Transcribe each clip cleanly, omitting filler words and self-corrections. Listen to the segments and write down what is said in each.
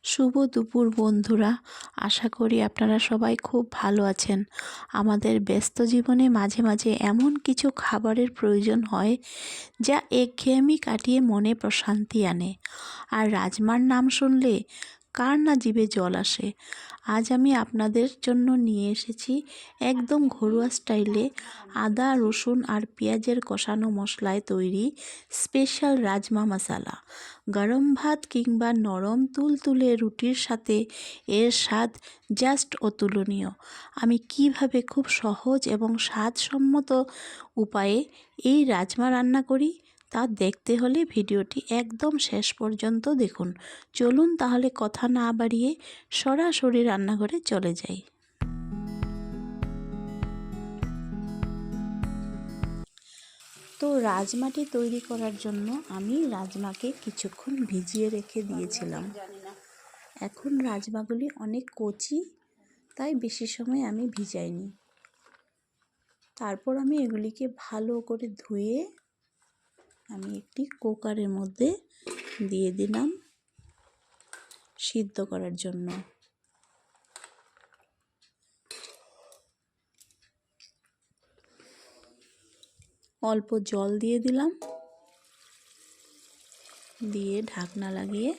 শুভ দুপুর বন্ধুরা, আশা করি আপনারা সবাই খুব ভালো আছেন। আমাদের ব্যস্ত জীবনে মাঝে মাঝে এমন কিছু খাবারের প্রয়োজন হয় যা একঘেয়েমি কাটিয়ে মনে প্রশান্তি আনে। আর রাজমার নাম শুনলে কার না জিভে জল আসে। আজ আমি আপনাদের জন্য নিয়ে এসেছি একদম ঘরোয়া স্টাইলে আদা রসুন আর পেঁয়াজের কষানো মশলায় তৈরি স্পেশাল রাজমা মশালা। গরম ভাত কিংবা নরম তুলতুলে রুটির সাথে এর স্বাদ জাস্ট অতুলনীয়। আমি কিভাবে খুব সহজ এবং স্বাদসম্মত উপায়ে এই রাজমা রান্না করি তা দেখতে হলে ভিডিওটি একদম শেষ পর্যন্ত দেখুন। চলুন তাহলে কথা না বাড়িয়ে সরাসরি রান্নাঘরে চলে যাই। তো রাজমাটি তৈরি করার জন্য আমি রাজমাকে কিছুক্ষণ ভিজিয়ে রেখে দিয়েছিলাম। এখন রাজমাগুলি অনেক কচি, তাই বেশি সময় আমি ভিজাইনি। তারপর আমি এগুলিকে ভালো করে ধুয়ে আমি একটি কুকারের মধ্যে দিয়ে দিলাম সিদ্ধ করার জন্য। অল্প জল দিয়ে দিলাম, দিয়ে ঢাকনা লাগিয়ে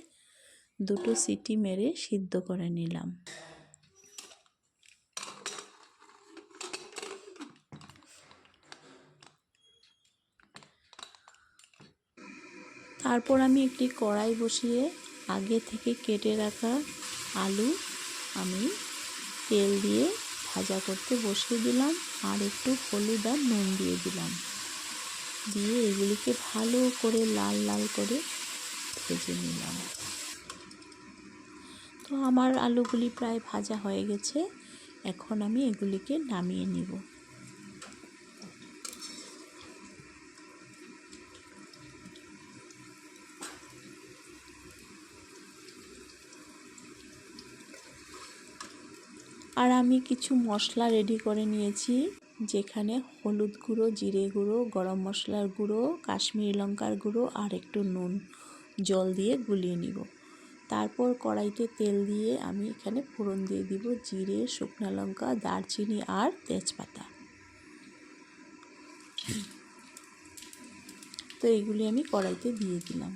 দুটো সিটি মেরে সিদ্ধ করে নিলাম। তারপর আমি একটি কড়াই বসিয়ে আগে থেকে কেটে রাখা আলু আমি তেল দিয়ে ভাজা করতে বসিয়ে দিলাম, আর একটু হলুদ আর নুন দিয়ে দিলাম। দিয়ে এগুলিকে ভালো করে লাল লাল করে ভেজে নিলাম। তো আমার আলুগুলি প্রায় ভাজা হয়ে গেছে, এখন আমি এগুলিকে নামিয়ে নিব। আর আমি কিছু মশলা রেডি করে নিয়েছি, যেখানে হলুদ গুঁড়ো, জিরে গুঁড়ো, গরম মশলার গুঁড়ো, কাশ্মীরি লঙ্কার গুঁড়ো আর একটু নুন জল দিয়ে গুলিয়ে নিব। তারপর কড়াইতে তেল দিয়ে আমি এখানে ফোড়ন দিয়ে দিব জিরে, শুকনো লঙ্কা, দারচিনি আর তেজপাতা। তো এগুলি আমি কড়াইতে দিয়ে দিলাম।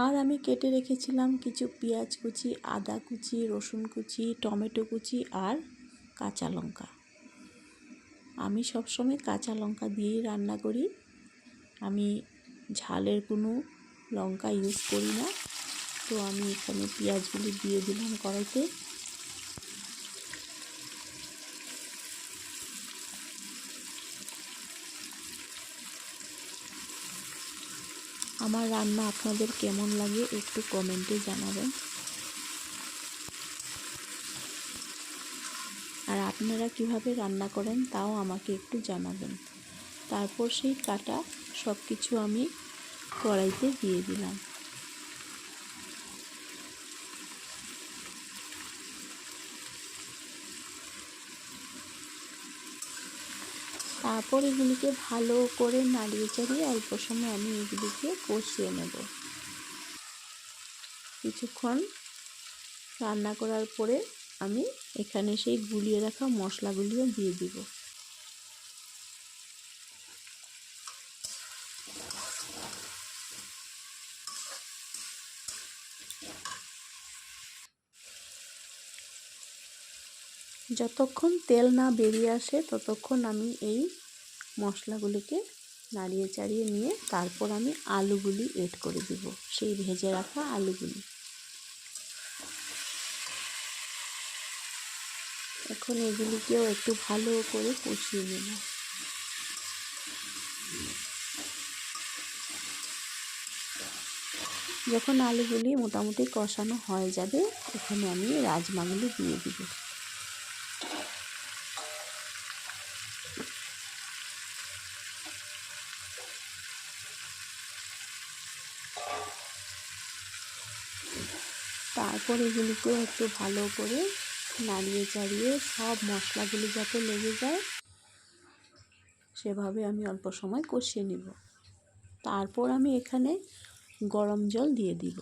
আর আমি কেটে রেখেছিলাম কিছু পেঁয়াজ কুচি, আদা কুচি, রসুন কুচি, টমেটো কুচি আর কাঁচা লঙ্কা। আমি সবসময় কাঁচা লঙ্কা দিয়েই রান্না করি, আমি ঝালের কোনো লঙ্কা ইউজ করি না। তো আমি এখানে পেঁয়াজগুলি দিয়ে দিলাম কড়াইতে। আমার রান্না আপনাদের কেমন লাগে একটু কমেন্টে জানাবেন। আর আপনারা কিভাবে রান্না করেন তাও আমাকে একটু জানাবেন। তারপর সেই কাটা সব কিছু আমি কড়াইতে দিয়ে দিলাম। তারপর এগুলিকে ভালো করে নাড়িয়ে চাড়িয়ে অল্প সময় আমি এগুলিকে কষিয়ে নেব। কিছুক্ষণ রান্না করার পরে আমি এখানে সেই গুলিয়ে রাখা মশলাগুলিও দিয়ে দিব। যতক্ষণ তেল না বেরিয়ে আসে ততক্ষণ আমি এই মশলাগুলিকে নাড়িয়ে চাড়িয়ে নিয়ে তারপর আমি আলুগুলি এড করে দিব, সেই ভেজে রাখা আলুগুলি। এখন এগুলিকেও একটু ভালো করে কষিয়ে নেব। যখন আলুগুলি মোটামুটি কষানো হয়ে যাবে, এখানে আমি রাজমাগুলি দিয়ে দিব। তারপর এগুলিকেও একটু ভালো করে নাড়িয়ে চাড়িয়ে সব মশলাগুলি যাতে লেগে যায় সেভাবে আমি অল্প সময় কষিয়ে নিব। তারপর আমি এখানে গরম জল দিয়ে দিব।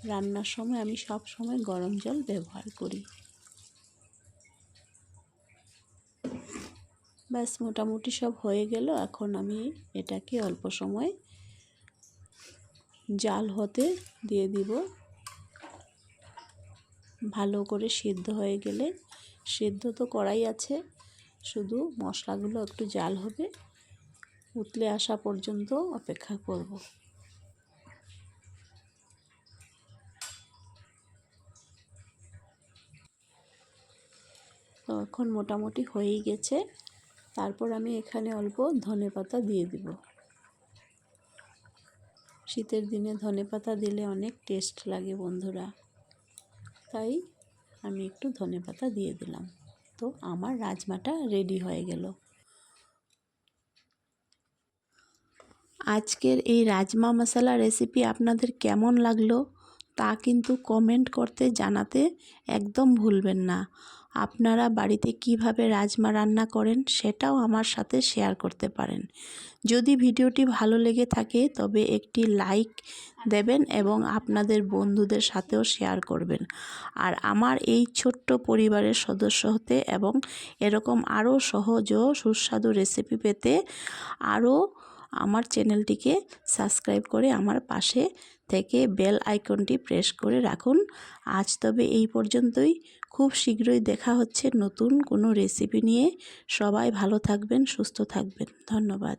রান্নার সময় আমি সব সময় গরম জল ব্যবহার করি। ব্যাস মোটামুটি সব হয়ে গেল। এখন আমি এটাকে অল্প সময় জাল হতে দিয়ে দিব। ভালো করে সিদ্ধ হয়ে গেলে, সিদ্ধ তো করাই আছে, শুধু মশলাগুলো একটু জাল হবে, উতলে আসা পর্যন্ত অপেক্ষা করব। তো এখন মোটামুটি হয়েই গেছে। তারপর আমি এখানে অল্প ধনেপাতা দিয়ে দিব। শীতের দিনে ধনেপাতা দিলে অনেক টেস্ট লাগে বন্ধুরা, তাই আমি একটু ধনেপাতা দিয়ে দিলাম। তো আমার রাজমাটা রেডি হয়ে গেল। আজকের এই রাজমা মশলা রেসিপি আপনাদের কেমন লাগলো তা কিন্তু কমেন্ট করতে জানাতে একদম ভুলবেন না। আপনারা বাড়িতে কিভাবে রাজমা রান্না করেন সেটাও আমার সাথে শেয়ার করতে পারেন। যদি ভিডিওটি ভালো লেগে থাকে তবে একটি লাইক দেবেন এবং আপনাদের বন্ধুদের সাথেও শেয়ার করবেন। আর আমার এই ছোট্ট পরিবারের সদস্য হতে এবং এরকম আরও সহজ ও সুস্বাদু রেসিপি পেতে আরও আমার চ্যানেলটিকে সাবস্ক্রাইব করে আমার পাশে থেকে বেল আইকনটি প্রেস করে রাখুন। আজ তবে এই পর্যন্তই। খুব শীঘ্রই দেখা হচ্ছে নতুন কোনো রেসিপি নিয়ে। সবাই ভালো থাকবেন, সুস্থ থাকবেন। ধন্যবাদ।